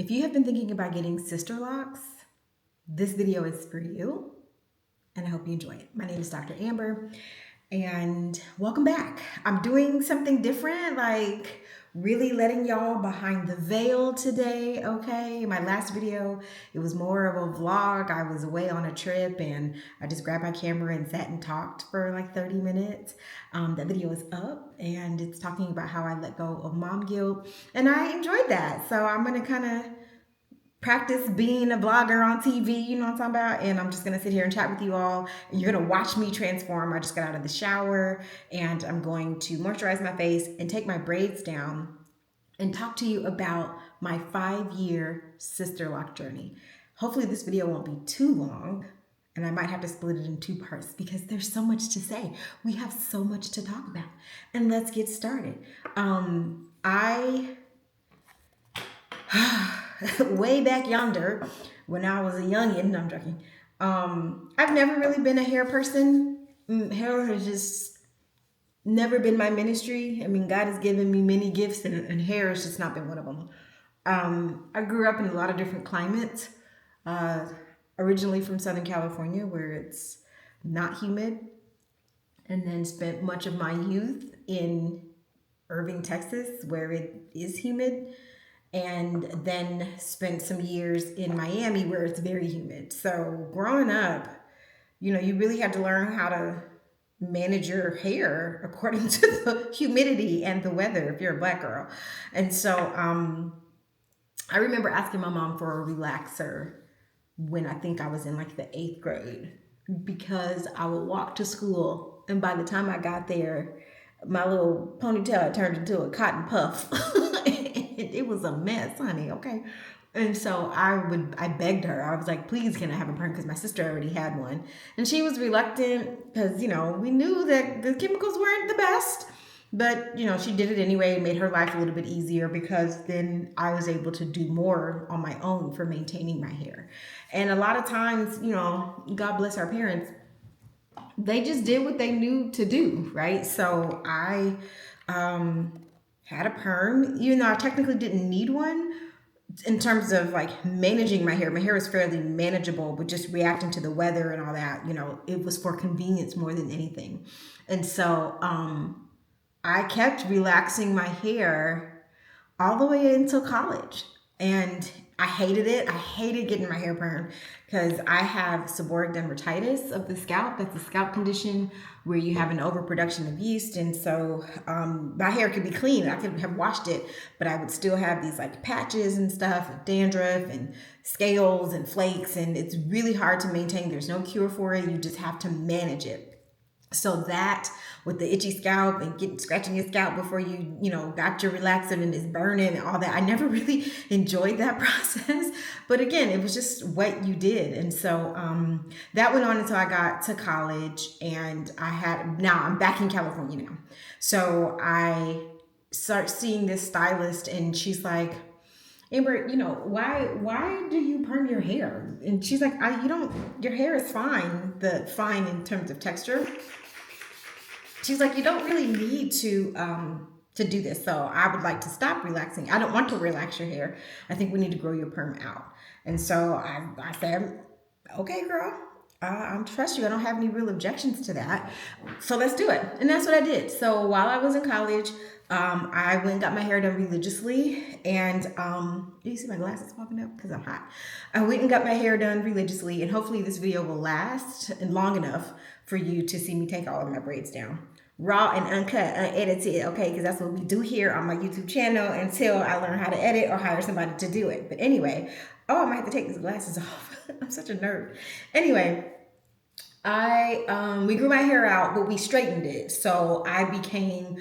If you have been thinking about getting Sisterlocks, this video is for you, and I hope you enjoy it. My name is Dr. Amber, and welcome back. I'm doing something different, like really letting y'all behind the veil today, okay? My last video, it was more of a vlog. I was away on a trip, and I just grabbed my camera and sat and talked for like 30 minutes. That video is up, and it's talking about how I let go of mom guilt, and I enjoyed that. So I'm gonna kind of practice being a blogger on TV, you know what I'm talking about? And I'm just gonna sit here and chat with you all. And you're gonna watch me transform. I just got out of the shower and I'm going to moisturize my face and take my braids down and talk to you about my 5-year Sisterlock journey. Hopefully this video won't be too long, and I might have to split it in 2 parts because there's so much to say. We have so much to talk about. And let's get started. Way back yonder, when I was a youngin', no, I'm joking. I've never really been a hair person. Hair has just never been my ministry. I mean, God has given me many gifts, and hair has just not been one of them. I grew up in a lot of different climates. Originally from Southern California, where it's not humid, and then spent much of my youth in Irving, Texas, where it is humid, and then spent some years in Miami where it's very humid. So growing up, you really had to learn how to manage your hair according to the humidity and the weather if you're a black girl. And so I remember asking my mom for a relaxer when I think I was in like the 8th grade, because I would walk to school, and by the time I got there, my little ponytail had turned into a cotton puff. It was a mess, honey, okay? And so I begged her. I was like, please, can I have a perm? Because my sister already had one. And she was reluctant because, we knew that the chemicals weren't the best. But, she did it anyway. It made her life a little bit easier because then I was able to do more on my own for maintaining my hair. And a lot of times, God bless our parents, they just did what they knew to do, right? So I had a perm, even though I technically didn't need one in terms of like managing my hair. My hair is fairly manageable, but just reacting to the weather and all that, it was for convenience more than anything. And so I kept relaxing my hair all the way until college. And I hated it. I hated getting my hair permed because I have seborrheic dermatitis of the scalp. That's a scalp condition where you have an overproduction of yeast. And so my hair could be clean. I could have washed it, but I would still have these like patches and stuff, and dandruff and scales and flakes. And it's really hard to maintain. There's no cure for it. You just have to manage it. So that with the itchy scalp and scratching your scalp before you got your relaxer and it's burning and all that, I never really enjoyed that process. But again, it was just what you did. And so that went on until I got to college, and now I'm back in California now. So I start seeing this stylist, and she's like, Amber, why do you perm your hair? And she's like, your hair is fine, fine in terms of texture. She's like, you don't really need to do this. So I would like to stop relaxing. I don't want to relax your hair. I think we need to grow your perm out. And so I said, okay, girl, I trust you. I don't have any real objections to that. So let's do it. And that's what I did. So while I was in college, I went and got my hair done religiously. And do you see my glasses popping up? Because I'm hot. I went and got my hair done religiously. And hopefully this video will last long enough for you to see me take all of my braids down. Raw and uncut, unedited, okay? Because that's what we do here on my YouTube channel until I learn how to edit or hire somebody to do it. But anyway, I might have to take these glasses off. I'm such a nerd. Anyway, we grew my hair out, but we straightened it. So I became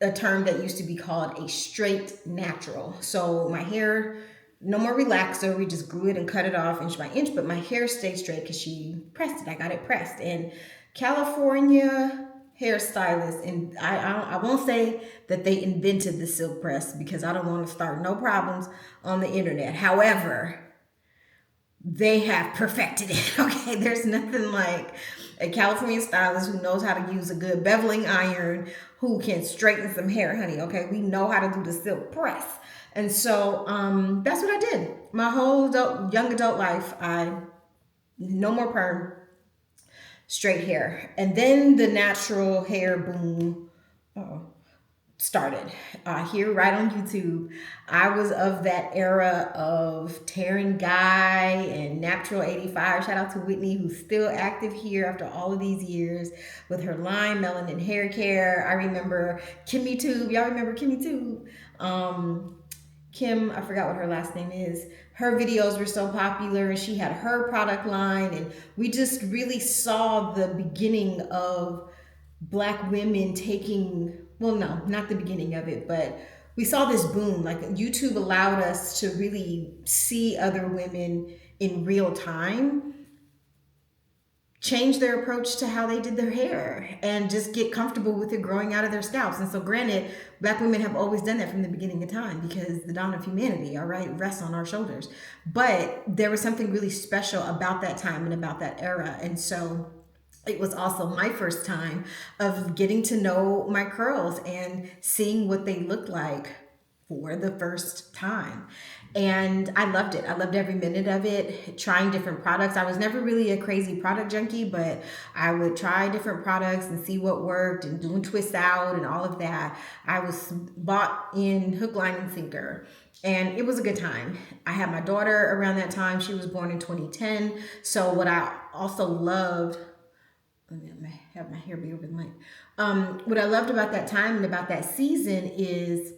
a term that used to be called a straight natural. So my hair, no more relaxer. We just grew it and cut it off inch by inch, but my hair stayed straight because she pressed it. I got it pressed. And California hairstylists, and I won't say that they invented the silk press because I don't want to start no problems on the internet. However, they have perfected it, okay? There's nothing like a California stylist who knows how to use a good beveling iron, who can straighten some hair, honey, okay? We know how to do the silk press. And so that's what I did. My whole young adult life, I no more perm, straight hair. And then the natural hair boom started here right on YouTube. I was of that era of Taryn Guy and Natural 85. Shout out to Whitney, who's still active here after all of these years with her line melanin hair care. I remember Kimmy Tube. Y'all remember Kimmy Tube? Kim, I forgot what her last name is. Her videos were so popular, and she had her product line, and we just really saw the beginning of Black women taking, well, no, not the beginning of it, but we saw this boom. Like YouTube allowed us to really see other women in real time change their approach to how they did their hair and just get comfortable with it growing out of their scalps. And so, granted, Black women have always done that from the beginning of time because the dawn of humanity, all right, rests on our shoulders. But there was something really special about that time and about that era. And so it was also my first time of getting to know my curls and seeing what they looked like for the first time. And I loved it. I loved every minute of it, trying different products. I was never really a crazy product junkie, but I would try different products and see what worked and doing twists out and all of that. I was bought in hook, line, and sinker. And it was a good time. I had my daughter around that time. She was born in 2010. So what I also loved, let me have my hair be over the mic. What I loved about that time and about that season is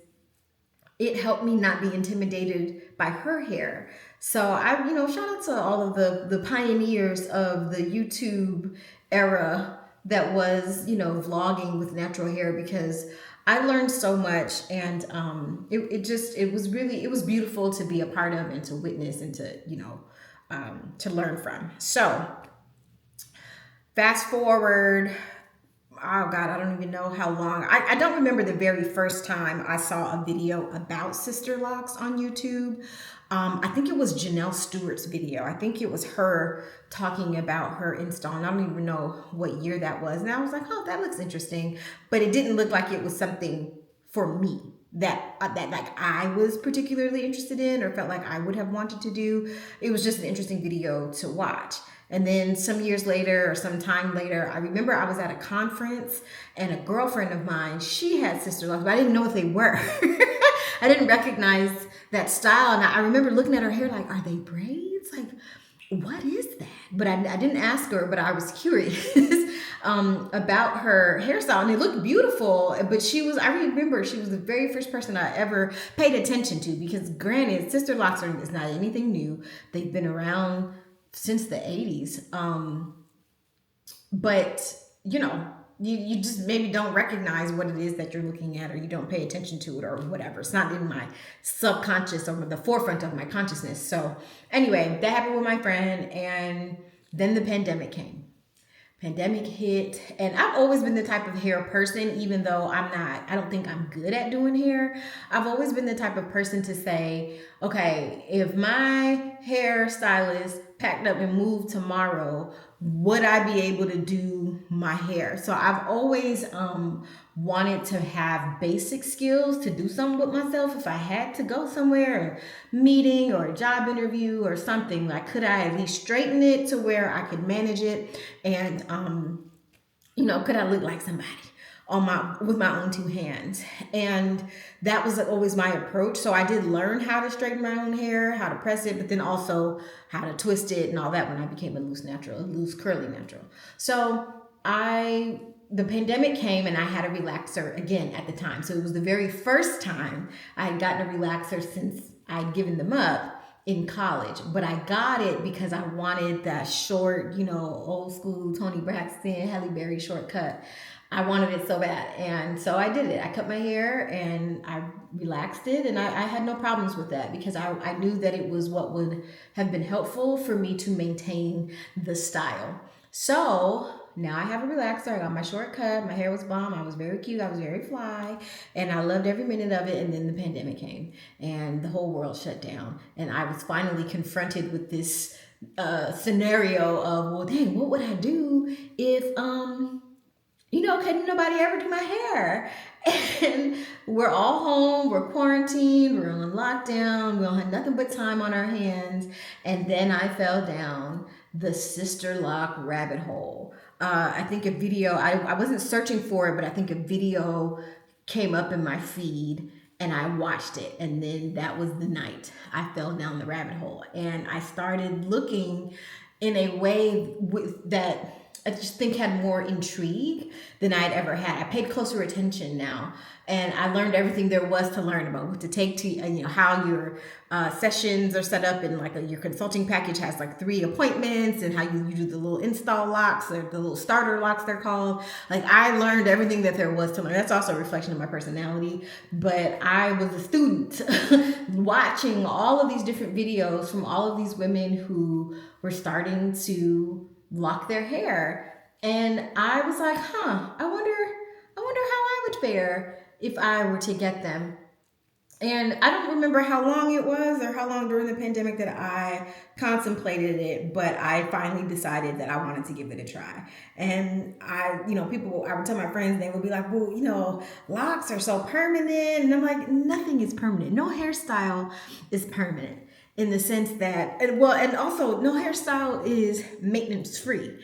it helped me not be intimidated by her hair. So shout out to all of the pioneers of the YouTube era that was, vlogging with natural hair, because I learned so much, and it was beautiful to be a part of and to witness and to learn from. So fast forward, oh God, I don't even know how long. I don't remember the very first time I saw a video about Sisterlocks on YouTube. I think it was Janelle Stewart's video. I think it was her talking about her install, and I don't even know what year that was. And I was like, oh, that looks interesting. But it didn't look like it was something for me that like I was particularly interested in or felt like I would have wanted to do. It was just an interesting video to watch. And then some years later or some time later, I remember I was at a conference and a girlfriend of mine, she had Sisterlocks, but I didn't know what they were. I didn't recognize that style. And I remember looking at her hair like, are they braids? Like, what is that? But I didn't ask her, but I was curious about her hairstyle, and it looked beautiful. But I remember she was the very first person I ever paid attention to, because granted, Sisterlocks is not anything new. They've been around since the 80s. But you just maybe don't recognize what it is that you're looking at, or you don't pay attention to it, or whatever. It's not in my subconscious or the forefront of my consciousness. So anyway, that happened with my friend, and then the pandemic hit, and I've always been the type of hair person, even though I don't think I'm good at doing hair. I've always been the type of person to say, okay, if my hairstylist packed up and moved tomorrow, would I be able to do my hair? So I've always wanted to have basic skills to do something with myself. If I had to go somewhere, a meeting or a job interview or something, like, could I at least straighten it to where I could manage it? And could I look like somebody with my own two hands? And that was always my approach. So I did learn how to straighten my own hair, how to press it, but then also how to twist it and all that when I became a loose curly natural. So the pandemic came, and I had a relaxer again at the time. So it was the very first time I had gotten a relaxer since I'd given them up in college. But I got it because I wanted that short, old school Toni Braxton, Halle Berry shortcut. I wanted it so bad. And so I did it. I cut my hair and I relaxed it, and I had no problems with that, because I knew that it was what would have been helpful for me to maintain the style. So now I have a relaxer. I got my shortcut. My hair was bomb. I was very cute. I was very fly, and I loved every minute of it. And then the pandemic came, and the whole world shut down, and I was finally confronted with this scenario of, well, dang, what would I do if can nobody ever do my hair? And we're all home, we're quarantined, we're on lockdown, we don't have nothing but time on our hands. And then I fell down the sister lock rabbit hole. I think a video, I wasn't searching for it, but I think a video came up in my feed and I watched it. And then that was the night I fell down the rabbit hole. And I started looking in a way that I just think had more intrigue than I'd ever had. I paid closer attention now, and I learned everything there was to learn about what to take to, how your sessions are set up, and like your consulting package has like 3 appointments, and how you do the little install locks or the little starter locks they're called. Like I learned everything that there was to learn. That's also a reflection of my personality, but I was a student watching all of these different videos from all of these women who were starting to lock their hair. And I was like, I wonder how I would fare if I were to get them. And I don't remember how long it was or how long during the pandemic that I contemplated it, but I finally decided that I wanted to give it a try. And people, I would tell my friends, they would be like, well, locks are so permanent. And I'm like, nothing is permanent. No hairstyle is permanent in the sense that, and also no hairstyle is maintenance free.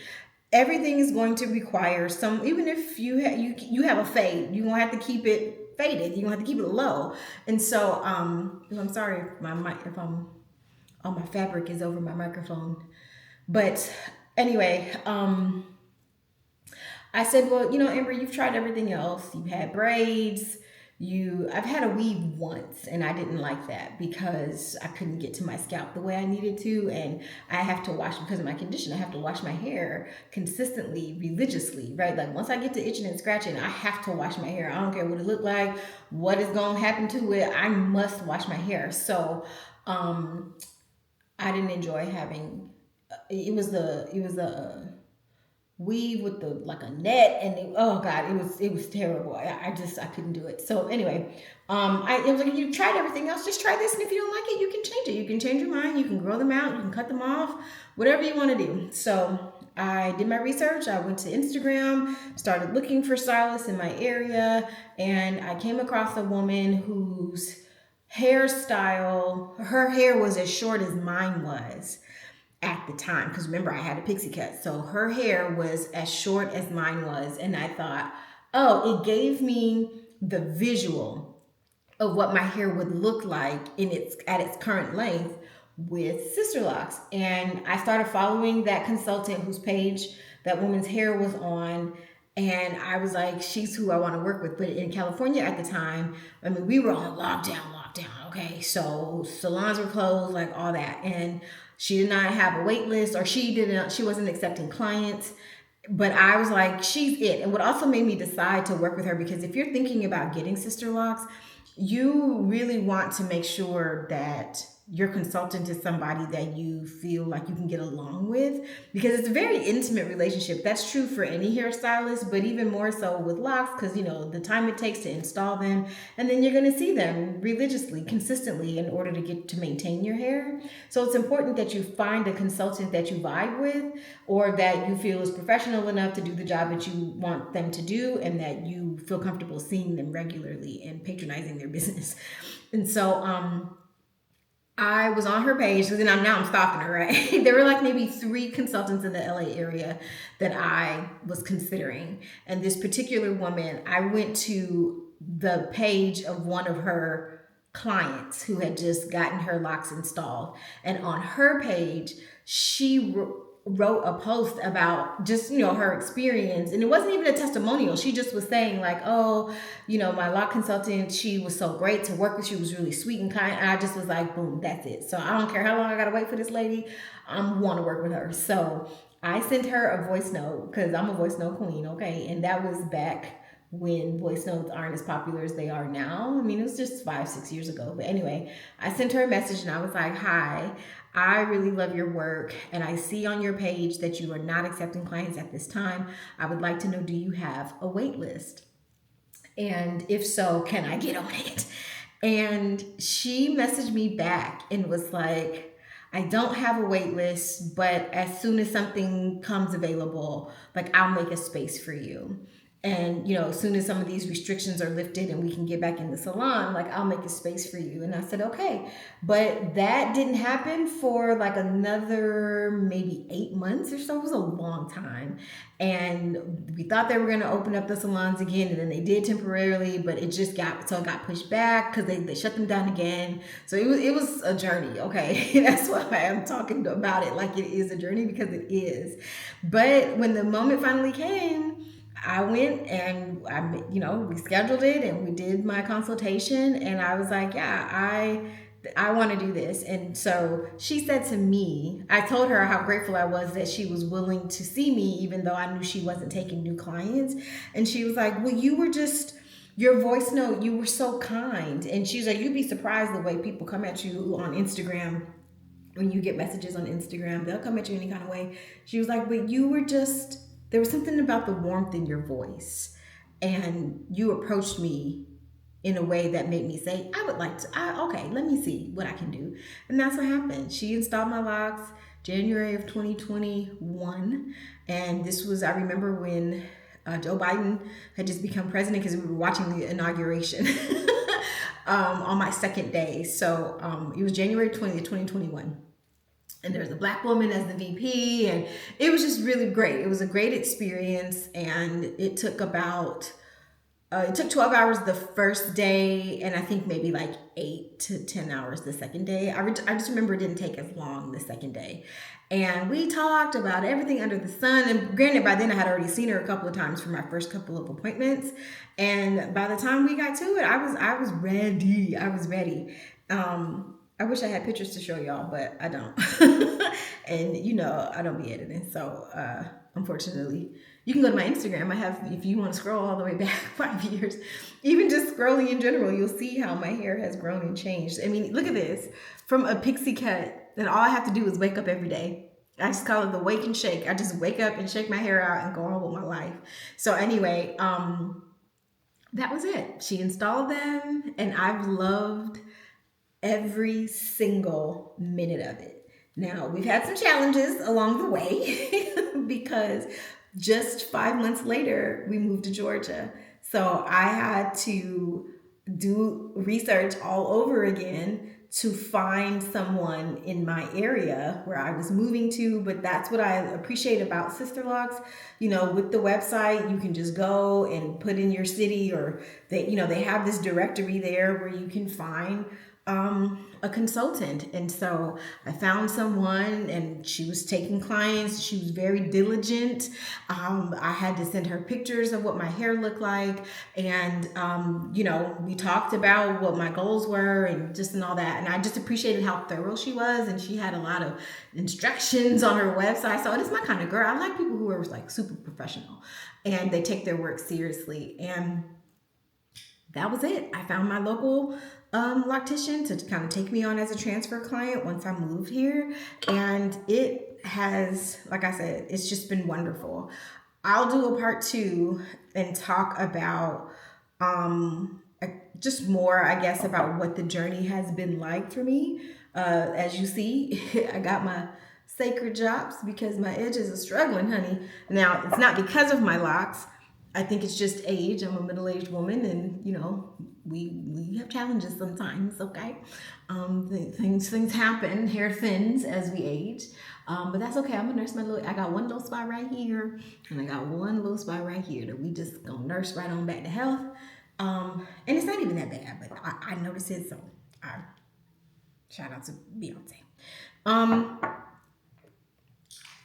Everything is going to require some, even if you have a fade, you're gonna have to keep it faded. You're gonna have to keep it low. And so, I'm sorry if my mic, if all my fabric is over my microphone. But anyway, I said, well, Amber, you've tried everything else. You've had braids. I've had a weave once, and I didn't like that because I couldn't get to my scalp the way I needed to, and I have to wash, because of my condition, I have to wash my hair consistently, religiously, right? Like once I get to itching and scratching, I have to wash my hair. I don't care what it look like, what is going to happen to it. I must wash my hair. So, I didn't enjoy having. It was the weave with the like a net, and oh god, it was terrible. I couldn't do it. So anyway, it was like, you tried everything else, just try this, and if you don't like it, you can change it. You can change your mind, you can grow them out, you can cut them off, whatever you want to do. So I did my research. I went to Instagram, started looking for stylists in my area, and I came across a woman whose hairstyle, her hair was as short as mine was at the time, because remember, I had a pixie cut, so her hair was as short as mine was. And I thought, oh, it gave me the visual of what my hair would look like at its current length with Sisterlocks. And I started following that consultant whose page that woman's hair was on, and I was like, she's who I want to work with. But in California at the time, I mean, we were on lockdown, okay? So salons were closed, like all that. And she did not have a wait list, or she wasn't accepting clients. But I was like, she's it. And what also made me decide to work with her, because if you're thinking about getting Sisterlocks, you really want to make sure that your consultant is somebody that you feel like you can get along with, because it's a very intimate relationship. That's true for any hairstylist, but even more so with locks, because the time it takes to install them, and then you're going to see them religiously, consistently, in order to get to maintain your hair. So it's important that you find a consultant that you vibe with, or that you feel is professional enough to do the job that you want them to do, and that you feel comfortable seeing them regularly and patronizing their business. And so I was on her page, because now I'm stalking her, right? There were like maybe 3 consultants in the LA area that I was considering. And this particular woman, I went to the page of one of her clients who had just gotten her locks installed. And on her page, she wrote a post about just her experience, and it wasn't even a testimonial. She just was saying like, oh, my lock consultant, she was so great to work with, she was really sweet and kind. And I just was like, boom, that's it. So I don't care how long I gotta wait for this lady, I want to work with her. So I sent her a voice note, because I'm a voice note queen, okay? And that was back when voice notes aren't as popular as they are now. I mean, it was just 5-6 years ago. But anyway, I sent her a message and I was like, hi, I really love your work, and I see on your page that you are not accepting clients at this time. I would like to know, do you have a wait list? And if so, can I get on it? And she messaged me back and was like, I don't have a wait list, but as soon as something comes available, like I'll make a space for you. And as soon as some of these restrictions are lifted and we can get back in the salon, like, I'll make a space for you. And I said, okay. But that didn't happen for like another maybe 8 months or so. It was a long time. And we thought they were going to open up the salons again, and then they did temporarily, but it got pushed back because they shut them down again. So it was a journey. Okay. That's why I'm talking about it like it is a journey, because it is. But when the moment finally came, I went and we scheduled it and we did my consultation, and I was like, yeah, I want to do this. And so she said to me, I told her how grateful I was that she was willing to see me, even though I knew she wasn't taking new clients. And she was like, well, you were just, your voice note, you were so kind. And she's like, you'd be surprised the way people come at you on Instagram. When you get messages on Instagram, they'll come at you any kind of way. She was like, but you were just, there was something about the warmth in your voice. And you approached me in a way that made me say, I would like to, okay, let me see what I can do. And that's what happened. She installed my locks January of 2021. And this was, I remember when Joe Biden had just become president, because we were watching the inauguration on my second day. So it was January 20th, 2021. And there's a black woman as the VP, and it was just really great. It was a great experience, and it took 12 hours the first day, and I think maybe like 8 to 10 hours the second day. I just remember it didn't take as long the second day. And we talked about everything under the sun. And granted, by then I had already seen her a couple of times for my first couple of appointments. And by the time we got to it, I was ready. I was ready. I wish I had pictures to show y'all, but I don't. And I don't be editing. So unfortunately, you can go to my Instagram. I have, if you want to scroll all the way back 5 years, even just scrolling in general, you'll see how my hair has grown and changed. I mean, look at this. From a pixie cut, then all I have to do is wake up every day. I just call it the wake and shake. I just wake up and shake my hair out and go on with my life. So anyway, that was it. She installed them, and I've loved every single minute of it. Now, we've had some challenges along the way because just 5 months later, we moved to Georgia. So I had to do research all over again to find someone in my area where I was moving to. But that's what I appreciate about Sisterlocks. With the website, you can just go and put in your city, or they have this directory there where you can find a consultant. And so I found someone, and she was taking clients. She was very diligent. I had to send her pictures of what my hair looked like. And, we talked about what my goals were and all that. And I just appreciated how thorough she was. And she had a lot of instructions on her website. So it is my kind of girl. I like people who are like super professional and they take their work seriously. And that was it. I found my local loctician to kind of take me on as a transfer client once I moved here. And it has, like I said, it's just been wonderful. I'll do a part 2 and talk about just more, I guess, about what the journey has been like for me. As you see, I got my sacred drops because my edges are struggling, honey. Now, it's not because of my locks. I think it's just age. I'm a middle-aged woman, and we have challenges sometimes. Okay, things happen. Hair thins as we age, but that's okay. I'm gonna nurse my little. I got one little spot right here, and I got one little spot right here that we just gonna nurse right on back to health. And it's not even that bad, but I noticed it, so shout out to Beyonce.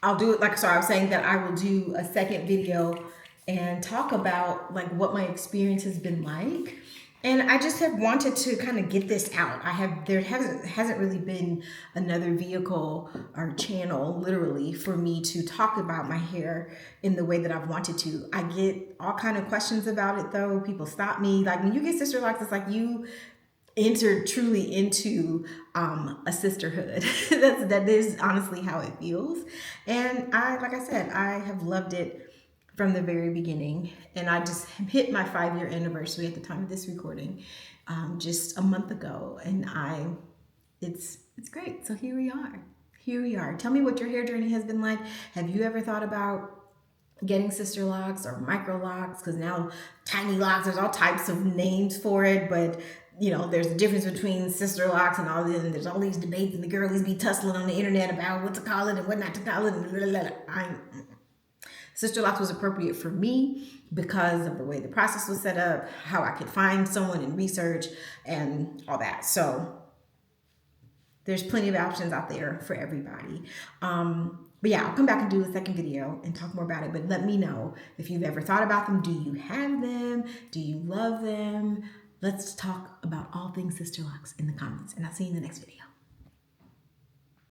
I'll do it so I was saying that I will do a second video and talk about like what my experience has been like. And I just have wanted to kind of get this out. There hasn't really been another vehicle or channel literally for me to talk about my hair in the way that I've wanted to. I get all kind of questions about it though. People stop me. Like when you get Sisterlocks, it's like you enter truly into a sisterhood. that is honestly how it feels. And like I said, I have loved it from the very beginning. And I just hit my 5-year anniversary at the time of this recording just a month ago. And it's great. So here we are. Tell me what your hair journey has been like. Have you ever thought about getting sister locks or micro locks, because now tiny locks, there's all types of names for it, but you know, there's a difference between sister locks and all this, and there's all these debates, and the girlies be tussling on the internet about what to call it and what not to call it. And blah, blah, blah. Sister locks was appropriate for me because of the way the process was set up, how I could find someone and research and all that. So there's plenty of options out there for everybody. But yeah, I'll come back and do a second video and talk more about it. But let me know if you've ever thought about them. Do you have them? Do you love them? Let's talk about all things Sisterlocks in the comments, and I'll see you in the next video.